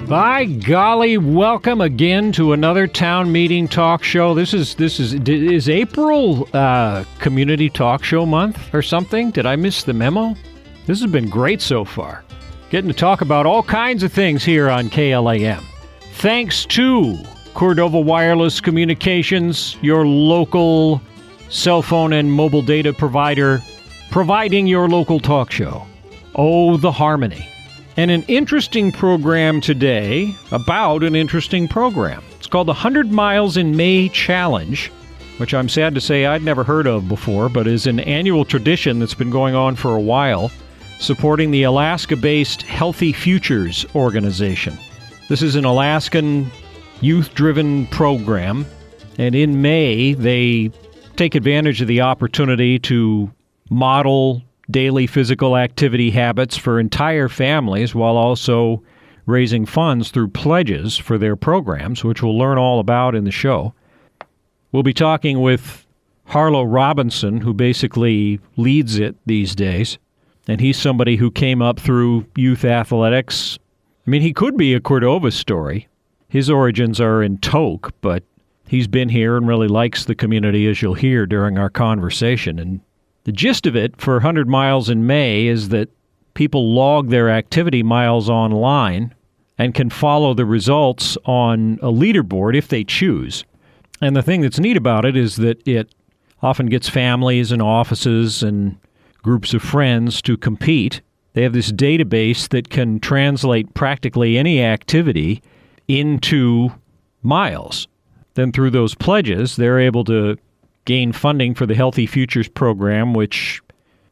By golly, welcome again to another town meeting talk show. This is April community talk show month or something? Did I miss the memo? This has been great so far. Getting to talk about all kinds of things here on KLAM. Thanks to Cordova Wireless Communications, your local cell phone and mobile data provider, providing your local talk show. Oh, the harmony. And an interesting program today about an interesting program. It's called the 100 Miles in May Challenge, which I'm sad to say I'd never heard of before, but is an annual tradition that's been going on for a while, supporting the Alaska-based Healthy Futures organization. This is an Alaskan youth-driven program, and in May they take advantage of the opportunity to model daily physical activity habits for entire families while also raising funds through pledges for their programs, which we'll learn all about in the show. We'll be talking with Harlow Robinson, who basically leads it these days, and he's somebody who came up through youth athletics. I mean, he could be a Cordova story. His origins are in Tok, but he's been here and really likes the community, as you'll hear during our conversation. And the gist of it for 100 Miles in May is that people log their activity miles online and can follow the results on a leaderboard if they choose. And the thing that's neat about it is that it often gets families and offices and groups of friends to compete. They have this database that can translate practically any activity into miles. Then through those pledges, they're able to gain funding for the Healthy Futures program, which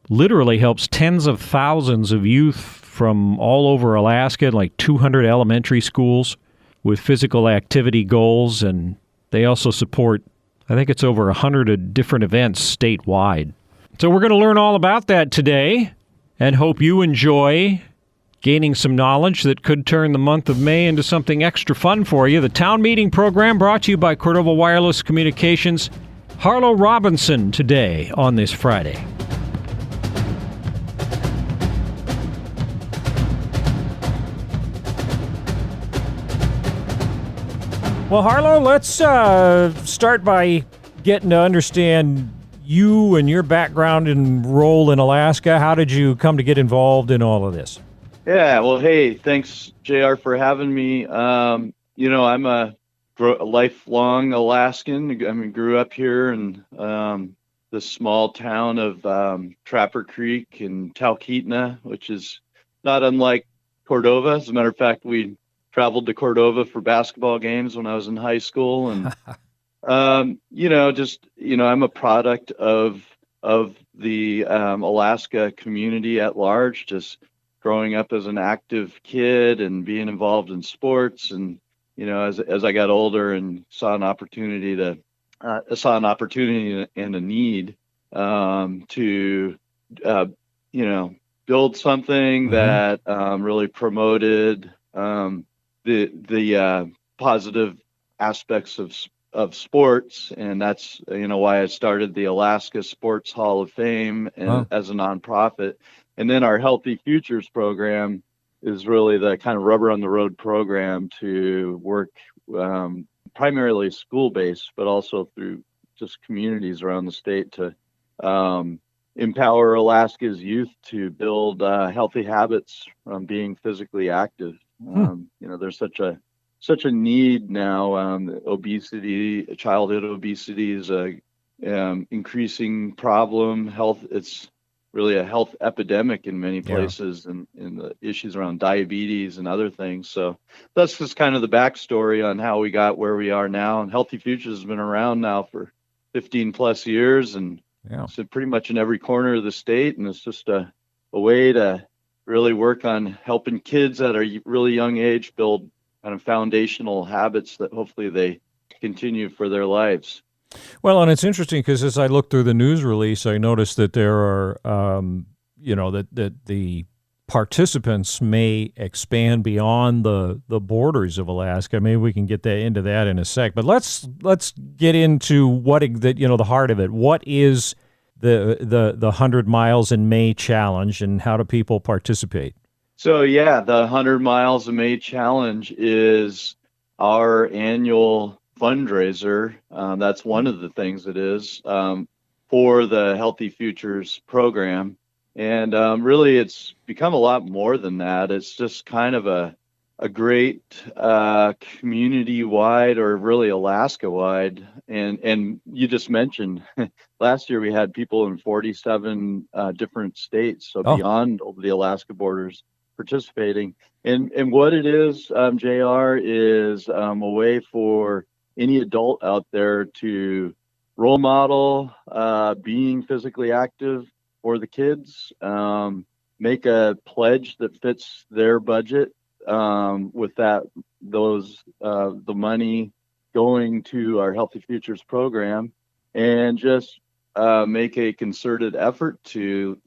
literally helps tens of thousands of youth from all over Alaska, like 200 elementary schools, with physical activity goals. And they also support, I think it's over 100 different events statewide. So we're going to learn all about that today and hope you enjoy gaining some knowledge that could turn the month of May into something extra fun for you. The Town Meeting program brought to you by Cordova Wireless Communications. Harlow Robinson today on this Friday. Well, Harlow, let's start by getting to understand you and your background and role in Alaska. How did you come to get involved in all of this? Yeah, well, hey, thanks, JR, for having me. I'm a lifelong Alaskan. I mean, grew up here in the small town of Trapper Creek in Talkeetna, which is not unlike Cordova. As a matter of fact, we traveled to Cordova for basketball games when I was in high school. And, I'm a product of the Alaska community at large, just growing up as an active kid and being involved in sports. And as I got older and saw an opportunity and a need to build something that really promoted the positive aspects of sports, and that's why I started the Alaska Sports Hall of Fame and as a nonprofit, and then our Healthy Futures program is really the kind of rubber on the road program to work primarily school-based, but also through just communities around the state to empower Alaska's youth to build healthy habits from being physically active. There's such a need now. Obesity, childhood obesity is a increasing problem. It's really a health epidemic in many places, and the issues around diabetes and other things. So that's just kind of the backstory on how we got where we are now. And Healthy Futures has been around now for 15 plus years, and so pretty much in every corner of the state. And it's just a way to really work on helping kids at a really young age build kind of foundational habits that hopefully they continue for their lives. Well, and it's interesting because as I looked through the news release, I noticed that there are, that the participants may expand beyond the borders of Alaska. Maybe we can get into that in a sec. But let's get into the heart of it. What is the 100 Miles in May challenge, and how do people participate? So yeah, the 100 Miles of May challenge is our annual fundraiser. That's one of the things it is for the Healthy Futures program. And really, it's become a lot more than that. It's just kind of a great community-wide, or really Alaska-wide. And you just mentioned last year we had people in 47 different states, so Oh, beyond the Alaska borders, participating. And what it is, JR, is a way for any adult out there to role model being physically active for the kids, make a pledge that fits their budget, with the money going to our Healthy Futures program, and just make a concerted effort to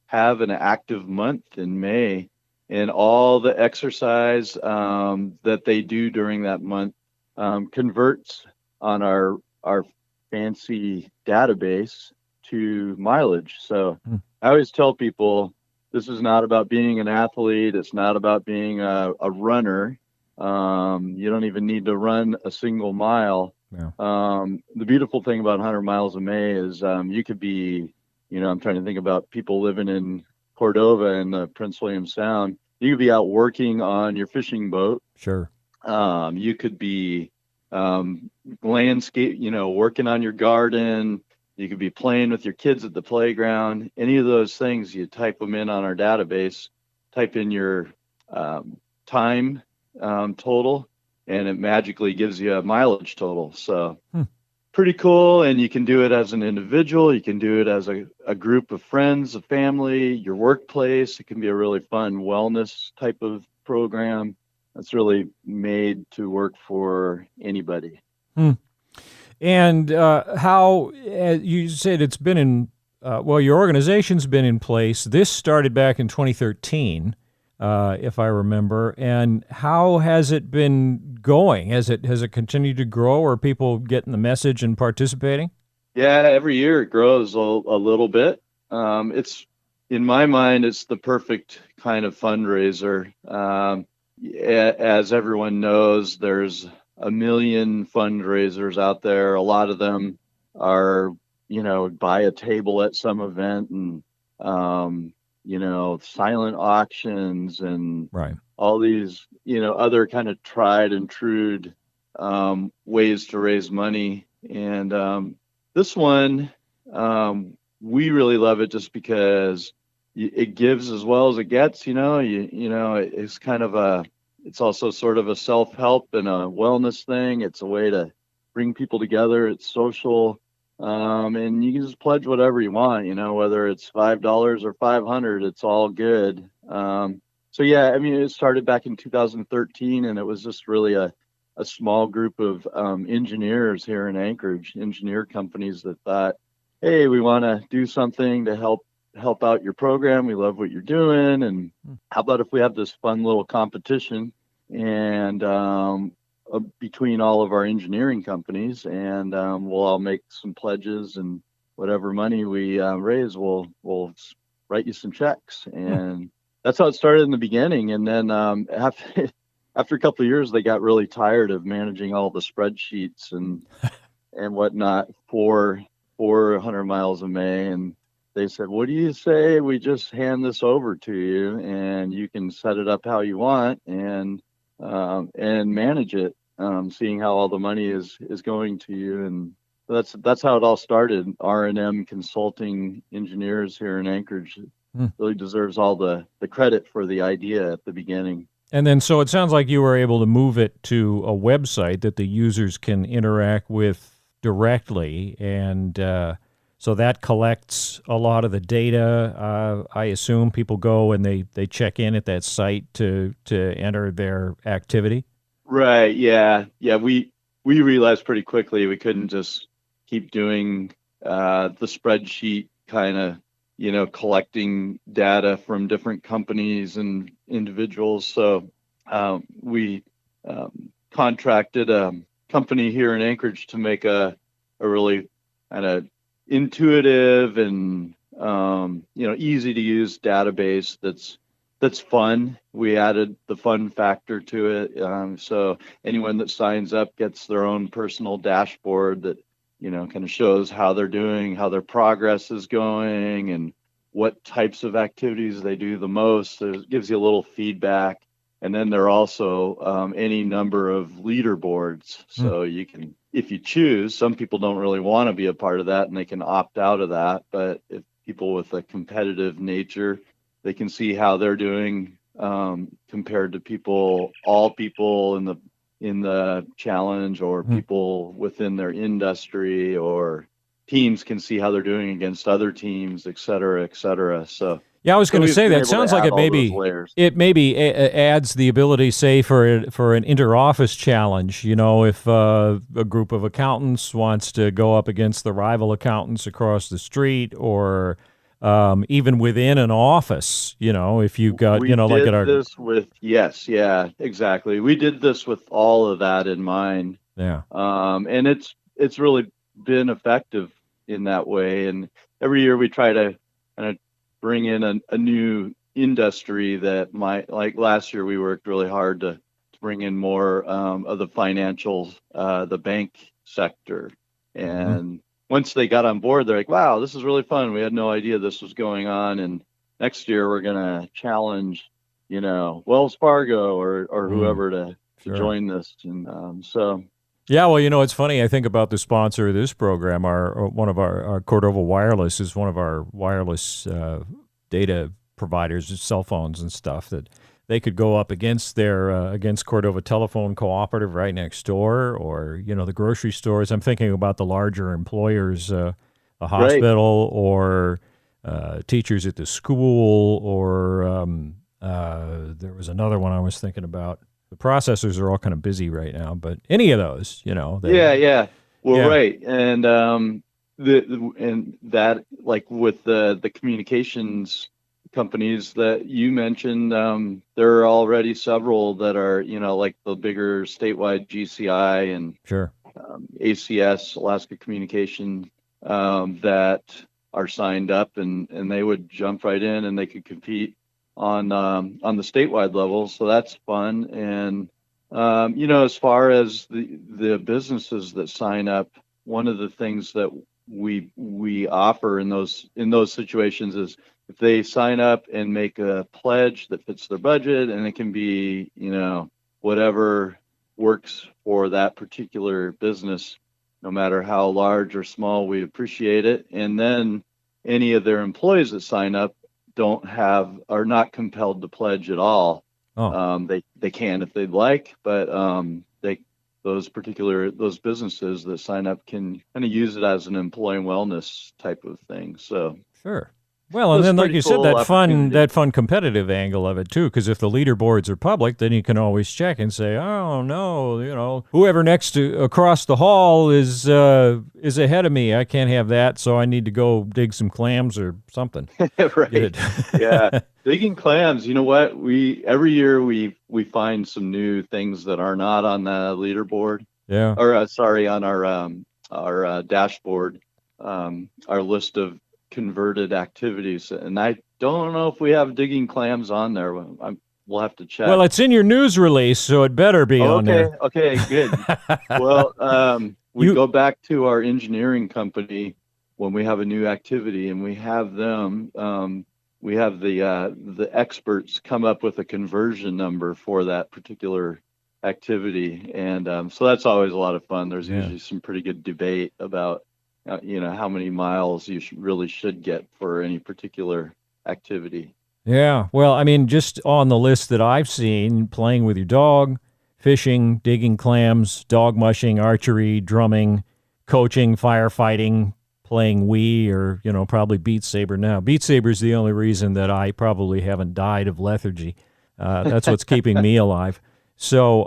have an active month in May, and all the exercise that they do during that month converts on our fancy database to mileage. So I always tell people, this is not about being an athlete. It's not about being a runner. You don't even need to run a single mile. yeah. The beautiful thing about 100 Miles of May is you could be, I'm trying to think about people living in Cordova and the Prince William Sound. You could be out working on your fishing boat. Sure. You could be landscape, working on your garden. You could be playing with your kids at the playground. Any of those things, you type them in on our database, type in your time total, and it magically gives you a mileage total. So pretty cool. And you can do it as an individual. You can do it as a group of friends, a family, your workplace. It can be a really fun wellness type of program that's really made to work for anybody. And how you said it's been in, your organization's been in place. This started back in 2013, if I remember. And how has it been going? Has it continued to grow? Or are people getting the message and participating? Yeah, every year it grows a little bit. It's, in my mind, it's the perfect kind of fundraiser. As everyone knows, there's a million fundraisers out there. A lot of them are, buy a table at some event, and silent auctions, and Right. all these, other kind of tried and true ways to raise money. And this one, we really love it just because it gives as well as it gets. It's kind of it's also sort of a self-help and a wellness thing. It's a way to bring people together. It's social. And you can just pledge whatever you want, whether it's $5 or $500, it's all good. So yeah, I mean, it started back in 2013, and it was just really a small group of engineers here in Anchorage, engineer companies that thought, hey, we want to do something to help out your program. We love what you're doing, and how about if we have this fun little competition, and between all of our engineering companies, and we'll all make some pledges, and whatever money we raise, we'll write you some checks. And that's how it started in the beginning. And then after a couple of years, they got really tired of managing all the spreadsheets and whatnot for 100 Miles of May, and they said, what do you say we just hand this over to you, and you can set it up how you want, and manage it, seeing how all the money is going to you. And that's how it all started. R&M Consulting Engineers here in Anchorage really deserves all the credit for the idea at the beginning. And then, so it sounds like you were able to move it to a website that the users can interact with directly, and so that collects a lot of the data. I assume people go and they check in at that site to enter their activity. Right. Yeah. We realized pretty quickly we couldn't just keep doing the spreadsheet kind of, collecting data from different companies and individuals. So we contracted a company here in Anchorage to make a really kind of intuitive and easy to use database that's fun. We added the fun factor to it, so anyone that signs up gets their own personal dashboard that kind of shows how they're doing, how their progress is going, and what types of activities they do the most. So it gives you a little feedback. And then there are also any number of leaderboards. So you can, if you choose, some people don't really want to be a part of that and they can opt out of that. But if people with a competitive nature, they can see how they're doing compared to all people in the challenge, or people within their industry, or teams can see how they're doing against other teams, et cetera, et cetera. So yeah, I was going to we've say been that able to sounds like add it all those maybe layers. adds the ability, say, for an inter-office challenge. If a group of accountants wants to go up against the rival accountants across the street, or even within an office, if you've got, We like at did our this with, yes, yeah, exactly. We did this with all of that in mind. yeah. And it's really been effective in that way. And every year we try to kind of bring in a new industry that might, like last year we worked really hard to bring in more of the financials, the bank sector. And once they got on board, they're like, wow, this is really fun. We had no idea this was going on. And next year we're going to challenge, Wells Fargo or whoever to Sure. join this. And so. Yeah, well, it's funny. I think about the sponsor of this program. One of our Cordova Wireless is one of our wireless data providers, cell phones and stuff, that they could go up against against Cordova Telephone Cooperative right next door, or the grocery stores. I'm thinking about the larger employers, a hospital, or teachers at the school, or there was another one I was thinking about. The processors are all kind of busy right now, but any of those, Yeah. Well, right. And and that, like with the communications companies that you mentioned, there are already several that are, like the bigger statewide GCI and sure. ACS, Alaska Communication, that are signed up, and they would jump right in and they could compete on the statewide level. So that's fun. And as far as the businesses that sign up, one of the things that we offer in those situations is, if they sign up and make a pledge that fits their budget, and it can be whatever works for that particular business, no matter how large or small, we appreciate it. And then any of their employees that sign up are not compelled to pledge at all. They can if they'd like, but those businesses that sign up can kind of use it as an employee wellness type of thing. So sure. Well, and then, like you said, that fun competitive angle of it too. Because if the leaderboards are public, then you can always check and say, "Oh no, whoever across the hall is ahead of me. I can't have that, so I need to go dig some clams or something." Right? Yeah, digging clams. You know what? Every year we find some new things that are not on the leaderboard. Yeah. Or sorry, on our dashboard, our list of converted activities, and I don't know if we have digging clams on there. We'll have to check. Well, it's in your news release, so it better be on there. Okay, good. Well, we go back to our engineering company when we have a new activity, and we have them. We have the experts come up with a conversion number for that particular activity, and so that's always a lot of fun. There's usually some pretty good debate about how many miles you really should get for any particular activity. Yeah. Well, I mean, just on the list that I've seen, playing with your dog, fishing, digging clams, dog mushing, archery, drumming, coaching, firefighting, playing Wii, or, probably Beat Saber now. Beat Saber is the only reason that I probably haven't died of lethargy. That's what's keeping me alive. So,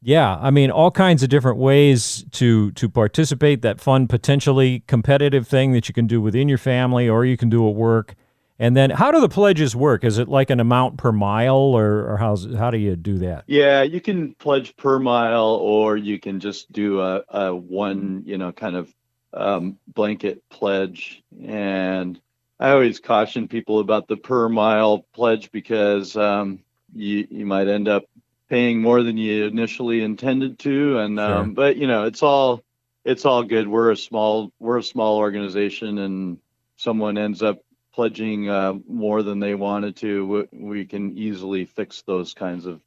yeah, I mean, all kinds of different ways to participate, that fun, potentially competitive thing that you can do within your family, or you can do at work. And then how do the pledges work? Is it like an amount per mile, or how do you do that? Yeah, you can pledge per mile, or you can just do a one, kind of blanket pledge. And I always caution people about the per mile pledge because you might end up paying more than you initially intended to. And Sure. but it's all good. We're a small organization, and someone ends up pledging more than they wanted to, we can easily fix those kinds of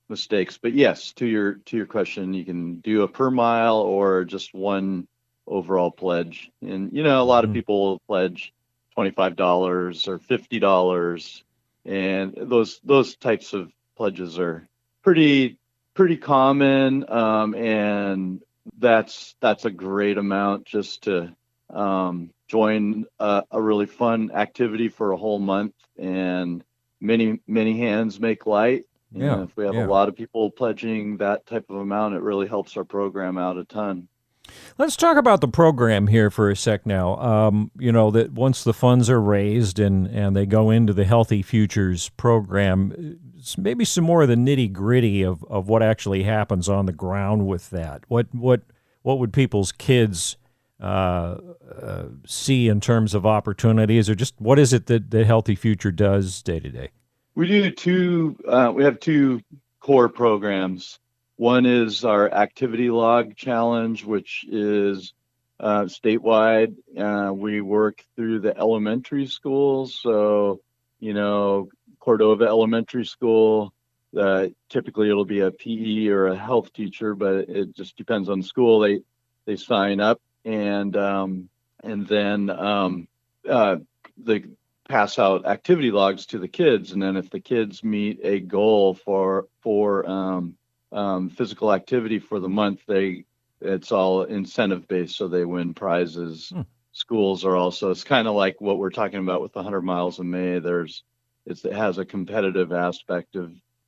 mistakes. But yes, to your question, you can do a per mile or just one overall pledge. And a lot of people will pledge $25 or $50, and those types of pledges are pretty common, and that's a great amount just to join a really fun activity for a whole month. And many hands make light. Yeah, If we have a lot of people pledging that type of amount, it really helps our program out a ton. Let's talk about the program here for a sec now. That once the funds are raised and they go into the Healthy Futures program, maybe some more of the nitty gritty of what actually happens on the ground with that. What would people's kids see in terms of opportunities, or just what is it that the Healthy Future does day to day? We have two core programs. One is our activity log challenge, which is statewide. We work through the elementary schools. So, Cordova Elementary School, typically it'll be a PE or a health teacher, but it just depends on the school. They sign up, and then they pass out activity logs to the kids. And then if the kids meet a goal for physical activity for the month, it's all incentive based, so they win prizes. Schools are also, it's kind of like what we're talking about with the 100 miles in May. It has a competitive aspect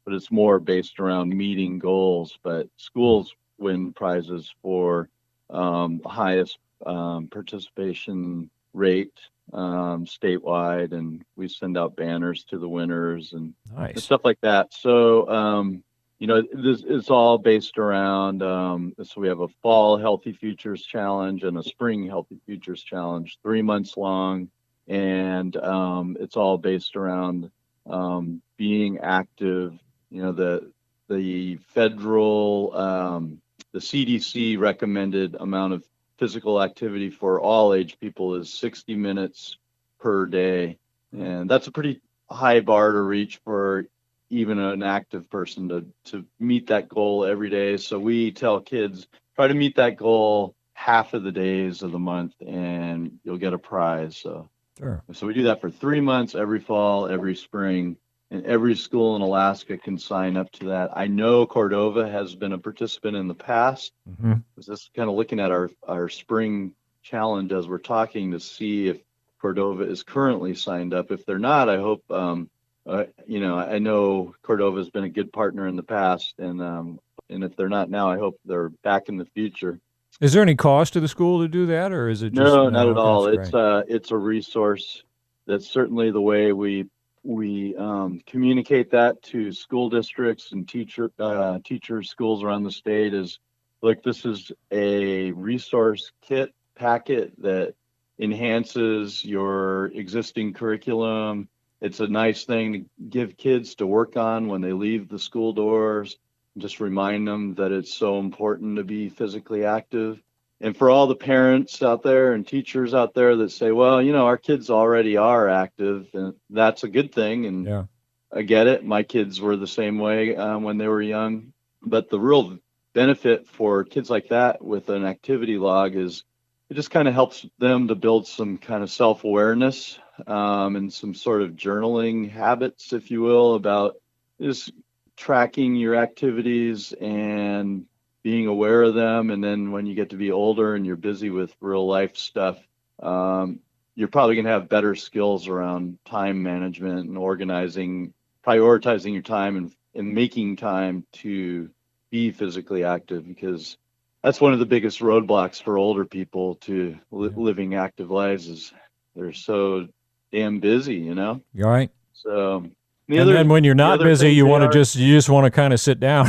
but it's more based around meeting goals. But schools win prizes for highest participation rate statewide, and we send out banners to the winners and stuff like that. So this is all based around so we have a fall Healthy Futures challenge and a spring Healthy Futures challenge, 3 months long, and it's all based around being active. The federal the CDC recommended amount of physical activity for all age people is 60 minutes per day, and that's a pretty high bar to reach for even an active person to meet that goal every day. So we tell kids, try to meet that goal half of the days of the month and you'll get a prize. So we do that for 3 months, every fall, every spring, and every school in Alaska can sign up to that. I know Cordova has been a participant in the past. This is kind of looking at our spring challenge as we're talking to see if Cordova is currently signed up. If they're not, I hope I know Cordova has been a good partner in the past, and if they're not now, I hope they're back in the future. Is there any cost to the school to do that, or is it just no, not at all? It's a resource. That's certainly the way we communicate that to school districts and teachers, schools around the state. Is look, this is a resource kit packet that enhances your existing curriculum. It's a nice thing to give kids to work on when they leave the school doors. Just remind them that it's so important to be physically active. And for all the parents out there and teachers out there that say, well, our kids already are active, and that's a good thing. And I get it. My kids were the same way when they were young. But the real benefit for kids like that with an activity log is it just kind of helps them to build some kind of self-awareness and some sort of journaling habits, if you will, about just tracking your activities and being aware of them. And then when you get to be older and you're busy with real life stuff, you're probably going to have better skills around time management and prioritizing your time and making time to be physically active, because that's one of the biggest roadblocks for older people to living active lives is they're so damn busy, You're right. So And then when you're not busy, you just want to kind of sit down.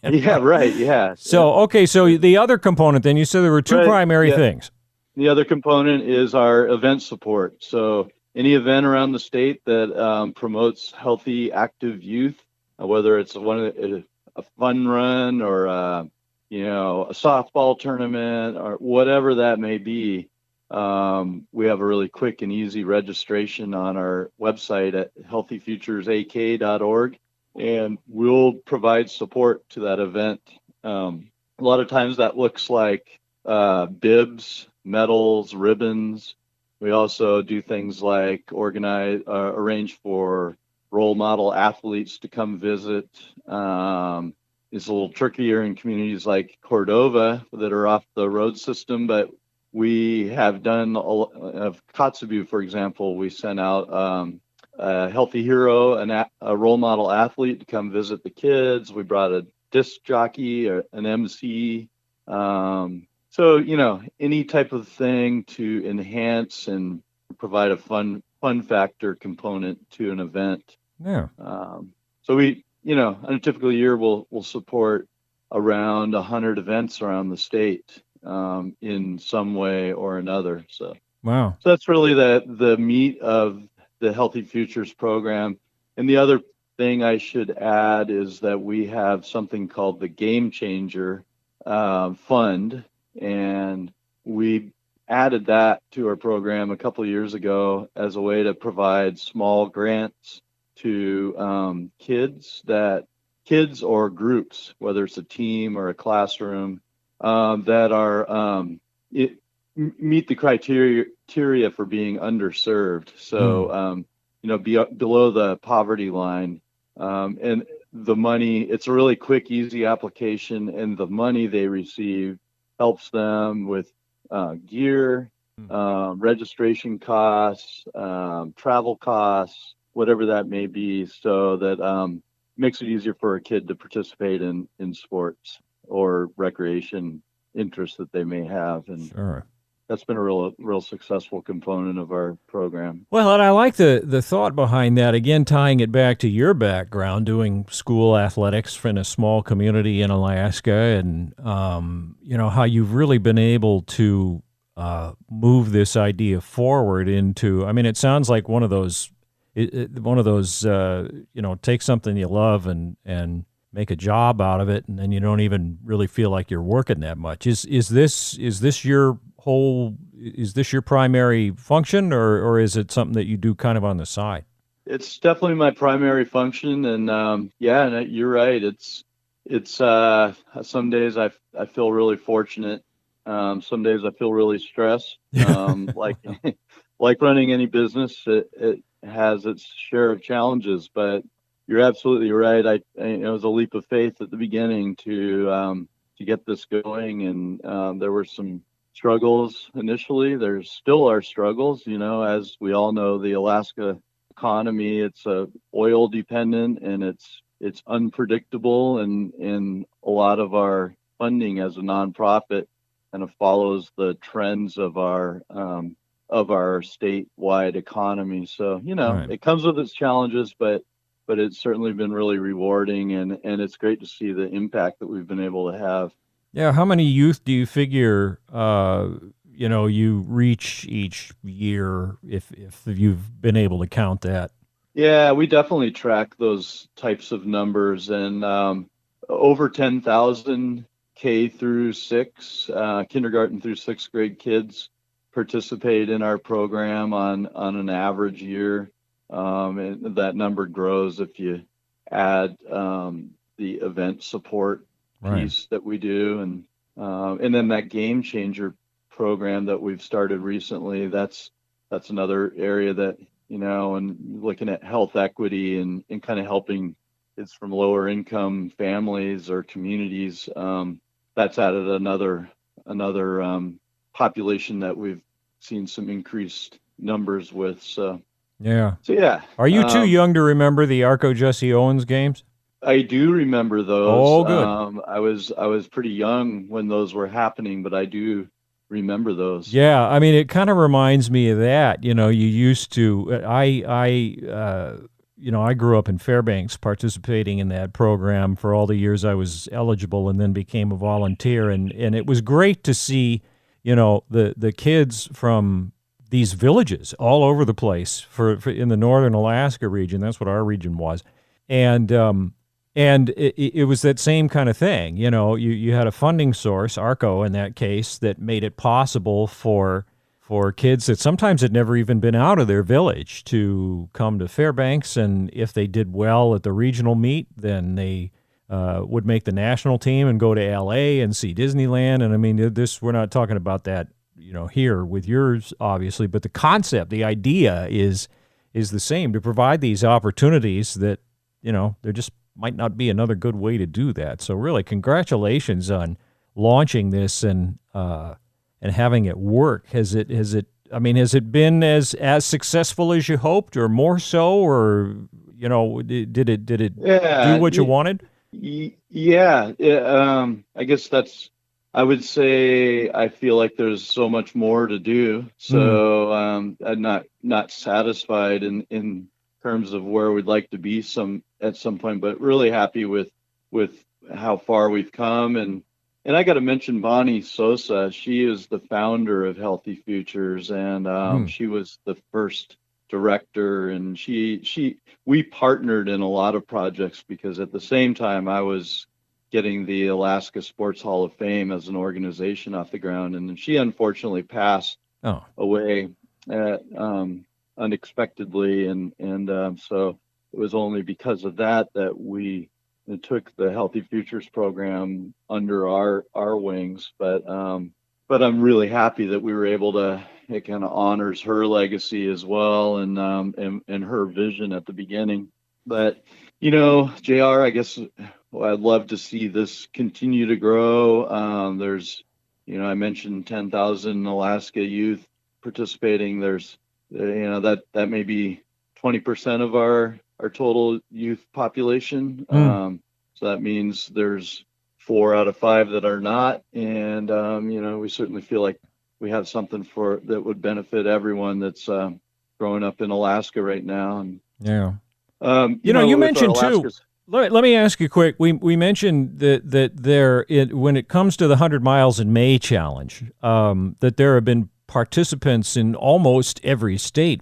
Yeah, right. Yeah. So, okay. So the other component, then you said there were two primary things. The other component is our event support. So any event around the state that promotes healthy, active youth, whether it's a fun run or a softball tournament or whatever that may be, we have a really quick and easy registration on our website at healthyfuturesak.org, and we'll provide support to that event. A lot of times that looks like bibs, medals, ribbons. We also do things like arrange for role model athletes to come visit. It's a little trickier in communities like Cordova that are off the road system, but we have done of Kotzebue, for example. We sent out a healthy hero, a role model athlete to come visit the kids. We brought a disc jockey, or an MC. So, any type of thing to enhance and provide a fun factor component to an event. Yeah. So we, on a typical year, we'll support around 100 events around the state in some way or another. So, wow. So that's really the meat of the Healthy Futures program. And the other thing I should add is that we have something called the Game Changer Fund, and we added that to our program a couple of years ago as a way to provide small grants to kids or groups, whether it's a team or a classroom, that are meet the criteria for being underserved. So, below the poverty line, and the money, it's a really quick, easy application, and the money they receive helps them with gear, registration costs, travel costs, whatever that may be, so that makes it easier for a kid to participate in sports or recreation interests that they may have. And sure. That's been a real successful component of our program. Well, and I like the thought behind that, again, tying it back to your background, doing school athletics in a small community in Alaska, and, how you've really been able to move this idea forward into, it sounds like one of those, take something you love and make a job out of it, and then you don't even really feel like you're working that much. Is this your primary function, or is it something that you do kind of on the side? It's definitely my primary function, and you're right. It's some days I feel really fortunate. Some days I feel really stressed. Like running any business, it has its share of challenges, but you're absolutely right. It was a leap of faith at the beginning to get this going, and there were some struggles initially. There still are struggles. As we all know, the Alaska economy, it's oil dependent, and it's unpredictable, and a lot of our funding as a nonprofit kind of follows the trends of our statewide economy. So Right. It comes with its challenges, but it's certainly been really rewarding, and it's great to see the impact that we've been able to have. Yeah, how many youth do you figure you reach each year, if you've been able to count that? Yeah, we definitely track those types of numbers, and over 10,000 K through 6, kindergarten through 6th grade kids participate in our program on an average year. And that number grows if you add the event support piece that we do, and then that Game Changer program that we've started recently. That's another area that and looking at health equity and kind of helping kids from lower income families or communities. That's added another population that we've seen some increased numbers with. So yeah. Are you too young to remember the Arco Jesse Owens games? I do remember those. Oh, good. I was pretty young when those were happening, but I do remember those. Yeah, it kind of reminds me of that. You used to. I I grew up in Fairbanks participating in that program for all the years I was eligible and then became a volunteer. And it was great to see, the kids from these villages all over the place for in the northern Alaska region. That's what our region was. And it was that same kind of thing. You had a funding source, ARCO in that case, that made it possible for kids that sometimes had never even been out of their village to come to Fairbanks. And if they did well at the regional meet, then they would make the national team and go to LA and see Disneyland. And I mean, we're not talking about that, here with yours, obviously, but the concept, the idea is the same, to provide these opportunities that, there just might not be another good way to do that. So really, congratulations on launching this and having it work. Has it been as successul as you hoped, or more so, or did it do what you wanted? Yeah. I guess I would say I feel like there's so much more to do. So I'm not satisfied in terms of where we'd like to be at some point, but really happy with how far we've come. And I got to mention Bonnie Sosa. She is the founder of Healthy Futures, and she was the first director. And we partnered in a lot of projects because at the same time I was getting the Alaska Sports Hall of Fame as an organization off the ground, and she unfortunately passed away unexpectedly, and so it was only because of that we took the Healthy Futures program under our wings. But I'm really happy that we were able to. It kind of honors her legacy as well, and her vision at the beginning. But JR, I guess I'd love to see this continue to grow. There's, I mentioned 10,000 Alaska youth participating. There's, that may be 20% of our total youth population. So that means there's 4 out of 5 that are not. And, we certainly feel like we have something that would benefit everyone that's growing up in Alaska right now. And yeah. You mentioned too. Let me ask you quick. We mentioned that when it comes to the 100 Miles in May challenge, that there have been participants in almost every state.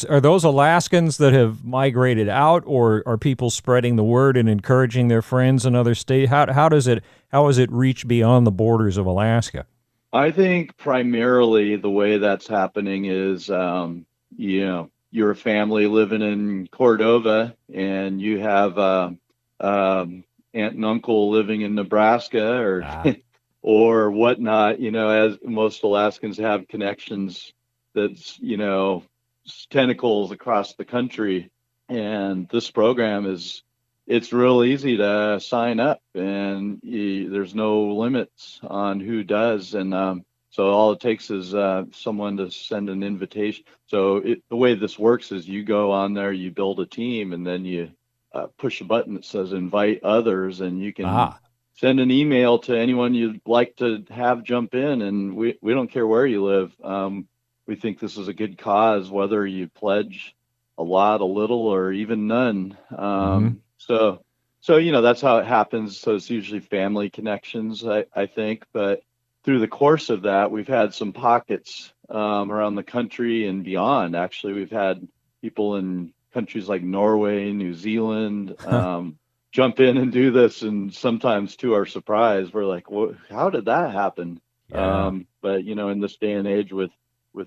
Are those Alaskans that have migrated out, or are people spreading the word and encouraging their friends in other states? How has it reached beyond the borders of Alaska? I think primarily the way that's happening is, you're a family living in Cordova and you have aunt and uncle living in Nebraska or whatnot, as most Alaskans have connections that's, tentacles across the country. And this program it's real easy to sign up, and there's no limits on who does. And so all it takes is someone to send an invitation. So the way this works is you go on there, you build a team, and then you push a button that says invite others, and you can send an email to anyone you'd like to have jump in. And we don't care where you live. We think this is a good cause, whether you pledge a lot, a little, or even none. So that's how it happens. So it's usually family connections, I think. But through the course of that, we've had some pockets around the country and beyond. Actually, we've had people in countries like Norway, New Zealand, jump in and do this. And sometimes, to our surprise, we're like, well, how did that happen? Yeah. But, in this day and age with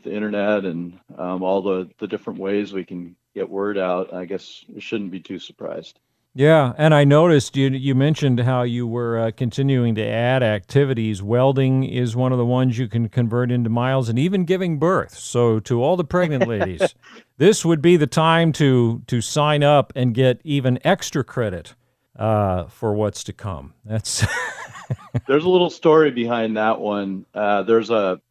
the internet and all the different ways we can get word out, I guess we shouldn't be too surprised. Yeah, and I noticed you mentioned how you were continuing to add activities. Welding is one of the ones you can convert into miles, and even giving birth. So to all the pregnant ladies, this would be the time to sign up and get even extra credit for what's to come. That's There's a little story behind that one. There's a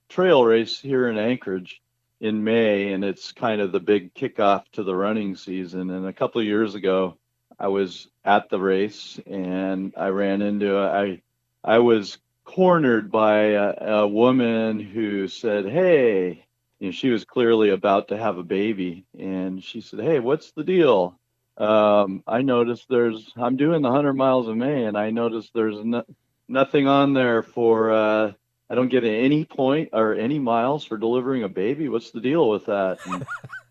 trail race here in Anchorage in May, and it's kind of the big kickoff to the running season. And a couple of years ago, I was at the race and I ran into I was cornered by a woman who said, "Hey, she was clearly about to have a baby, and she said, "Hey, what's the deal? I noticed I'm doing the 100 miles of May, and I noticed there's nothing on there for, I don't get any point or any miles for delivering a baby. What's the deal with that?" And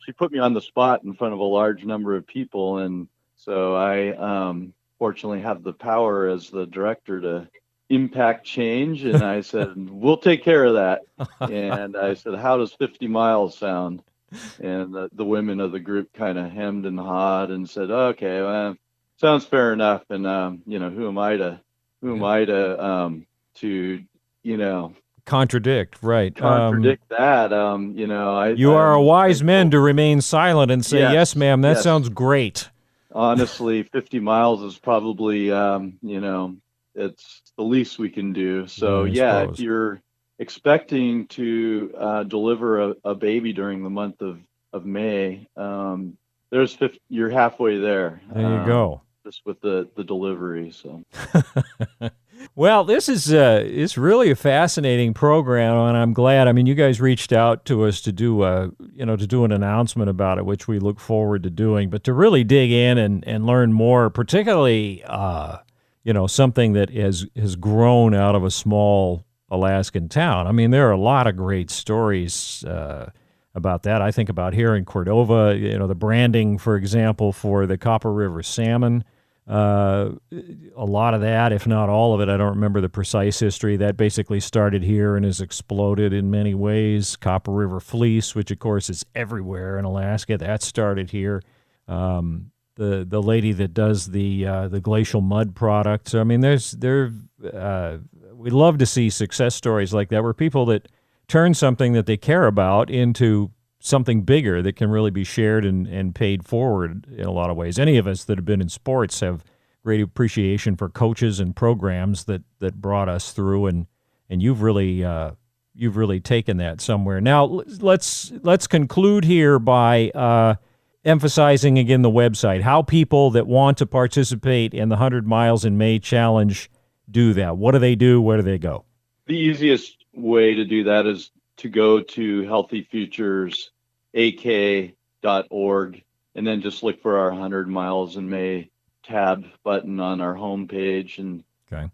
she put me on the spot in front of a large number of people. And so I fortunately have the power as the director to impact change. And I said, "We'll take care of that." And I said, "How does 50 miles sound?" And the women of the group kind of hemmed and hawed and said, "Okay, well, sounds fair enough." And who am I to contradict, right? That. You are a wise man to remain silent and say, "Yes, ma'am, that sounds great." Honestly, 50 miles is probably, it's the least we can do. So if you're expecting to deliver a baby during the month of May, you're halfway there. There you go. Just with the delivery. So. Well, this is it's really a fascinating program, and I'm glad. I mean, you guys reached out to us to do an announcement about it, which we look forward to doing. But to really dig in and learn more, particularly something that has grown out of a small Alaskan town. I mean, there are a lot of great stories about that. I think about here in Cordova, the branding, for example, for the Copper River salmon. A lot of that, if not all of it, I don't remember the precise history. That basically started here and has exploded in many ways. Copper River fleece, which of course is everywhere in Alaska, that started here. The lady that does the glacial mud products. I mean, we love to see success stories like that, where people that turn something that they care about into something bigger that can really be shared and paid forward in a lot of ways. Any of us that have been in sports have great appreciation for coaches and programs that brought us through, and you've really taken that somewhere. Now let's conclude here by emphasizing again the website, how people that want to participate in the 100 Miles in May Challenge do that. What do they do? Where do they go? The easiest way to do that is to go to healthyfuturesak.org and then just look for our 100 Miles in May tab button on our homepage, and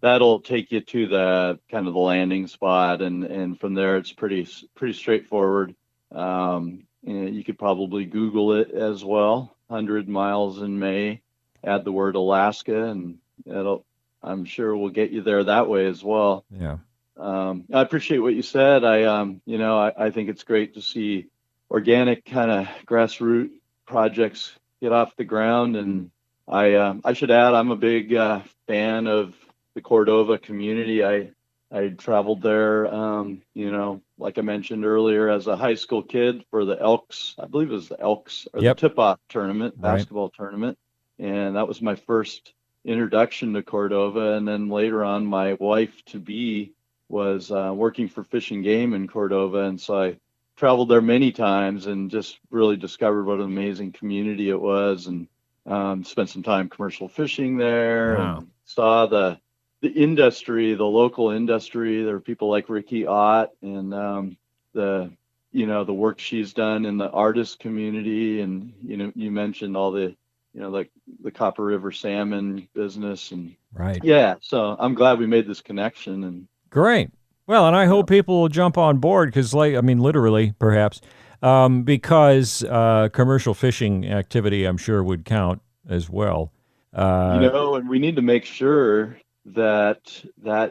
that'll take you to the kind of the landing spot, and from there it's pretty straightforward. You could probably Google it as well, 100 Miles in May, add the word Alaska, and I'm sure we'll get you there that way as well. Yeah. I appreciate what you said. I think it's great to see organic kind of grassroots projects get off the ground. And I should add, I'm a big fan of the Cordova community. I traveled there, like I mentioned earlier, as a high school kid for the Elks. I believe it was the Elks or the tip-off tournament, basketball tournament. And that was my first introduction to Cordova. And then later on, my wife-to-be was working for Fish and Game in Cordova, and so I traveled there many times and just really discovered what an amazing community it was, and spent some time commercial fishing there. Wow. And saw the industry, the local industry. There were people like Ricky Ott and the work she's done in the artist community, and you mentioned all the the Copper River salmon business, and so I'm glad we made this connection. And great. Well, and I hope people will jump on board because, literally, perhaps, because commercial fishing activity, I'm sure, would count as well. And we need to make sure that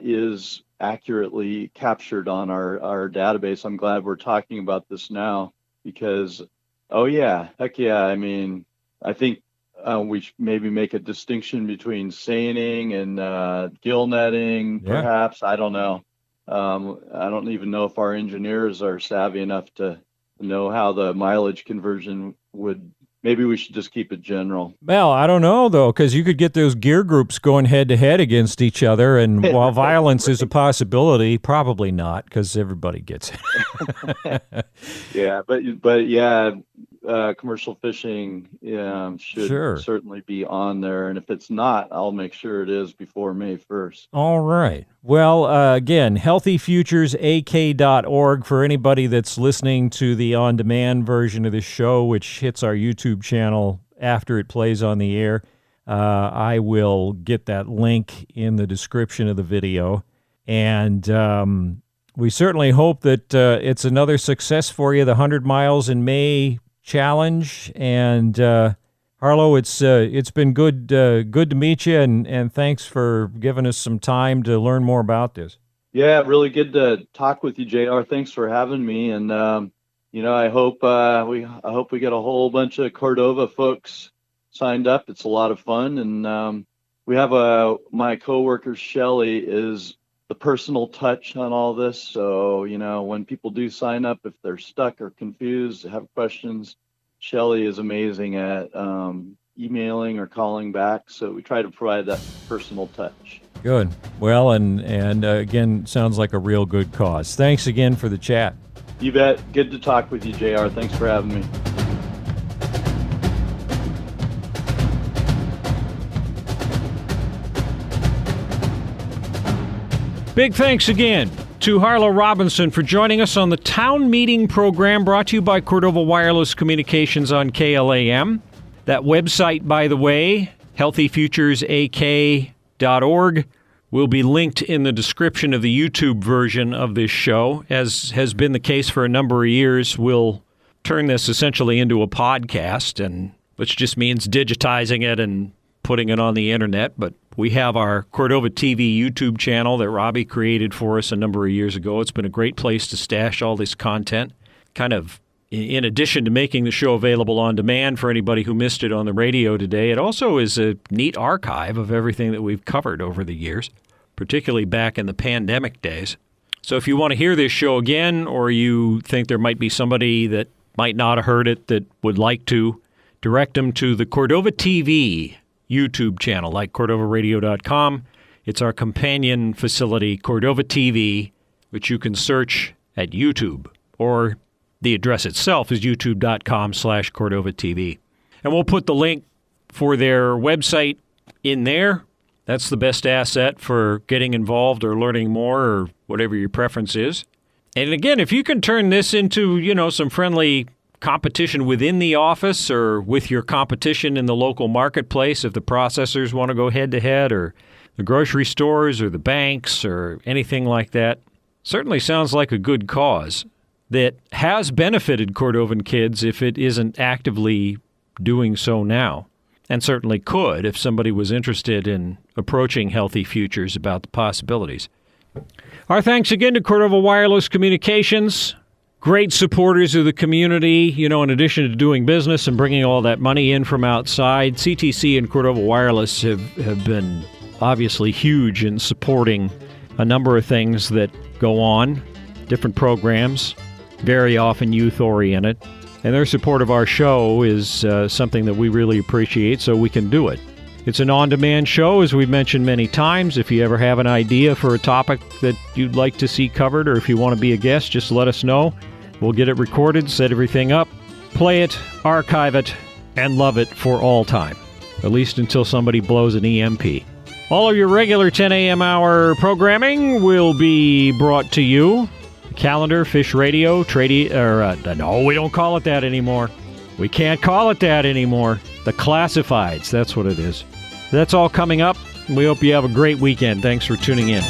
is accurately captured on our database. I'm glad we're talking about this now because, heck yeah. I mean, I think we should maybe make a distinction between seining and gill netting, perhaps. I don't know. I don't even know if our engineers are savvy enough to know how the mileage conversion would. Maybe we should just keep it general. Well, I don't know, though, because you could get those gear groups going head-to-head against each other, and while violence is a possibility, probably not, because everybody gets it. Yeah, but commercial fishing should Sure. certainly be on there. And if it's not, I'll make sure it is before May 1st. All right. Well, again, healthyfuturesak.org for anybody that's listening to the on-demand version of the show, which hits our YouTube channel after it plays on the air. I will get that link in the description of the video. And we certainly hope that it's another success for you, the 100 Miles in May challenge. And Harlow, it's been good to meet you, and thanks for giving us some time to learn more about this. Yeah, really good to talk with you, JR. Thanks for having me. And I hope we get a whole bunch of Cordova folks signed up. It's a lot of fun, and we have my coworker Shelly is the personal touch on all this. So, when people do sign up, if they're stuck or confused, have questions, Shelly is amazing at emailing or calling back. So we try to provide that personal touch. Good. Well, and again, sounds like a real good cause. Thanks again for the chat. You bet. Good to talk with you, JR. Thanks for having me. Big thanks again to Harlow Robinson for joining us on the Town Meeting program brought to you by Cordova Wireless Communications on KLAM. That website, by the way, healthyfuturesak.org, will be linked in the description of the YouTube version of this show. As has been the case for a number of years, we'll turn this essentially into a podcast, and which just means digitizing it and putting it on the internet. But we have our Cordova TV YouTube channel that Robbie created for us a number of years ago. It's been a great place to stash all this content, kind of in addition to making the show available on demand for anybody who missed it on the radio today. It also is a neat archive of everything that we've covered over the years, particularly back in the pandemic days. So if you want to hear this show again, or you think there might be somebody that might not have heard it that would like to, direct them to the Cordova TV YouTube channel, like CordovaRadio.com. It's our companion facility, Cordova TV, which you can search at YouTube, or the address itself is youtube.com/Cordova TV. And we'll put the link for their website in there. That's the best asset for getting involved or learning more, or whatever your preference is. And again, if you can turn this into, some friendly competition within the office or with your competition in the local marketplace, if the processors want to go head-to-head, or the grocery stores or the banks or anything like that, certainly sounds like a good cause that has benefited Cordovan kids if it isn't actively doing so now, and certainly could if somebody was interested in approaching Healthy Futures about the possibilities. Our thanks again to Cordova Wireless Communications. Great supporters of the community, in addition to doing business and bringing all that money in from outside. CTC and Cordova Wireless have been obviously huge in supporting a number of things that go on, different programs, very often youth-oriented. And their support of our show is something that we really appreciate, so we can do it. It's an on-demand show, as we've mentioned many times. If you ever have an idea for a topic that you'd like to see covered, or if you want to be a guest, just let us know. We'll get it recorded, set everything up, play it, archive it, and love it for all time, at least until somebody blows an EMP. All of your regular 10 a.m. hour programming will be brought to you. Calendar, Fish Radio, no, we don't call it that anymore. We can't call it that anymore. The Classifieds, that's what it is. That's all coming up. We hope you have a great weekend. Thanks for tuning in.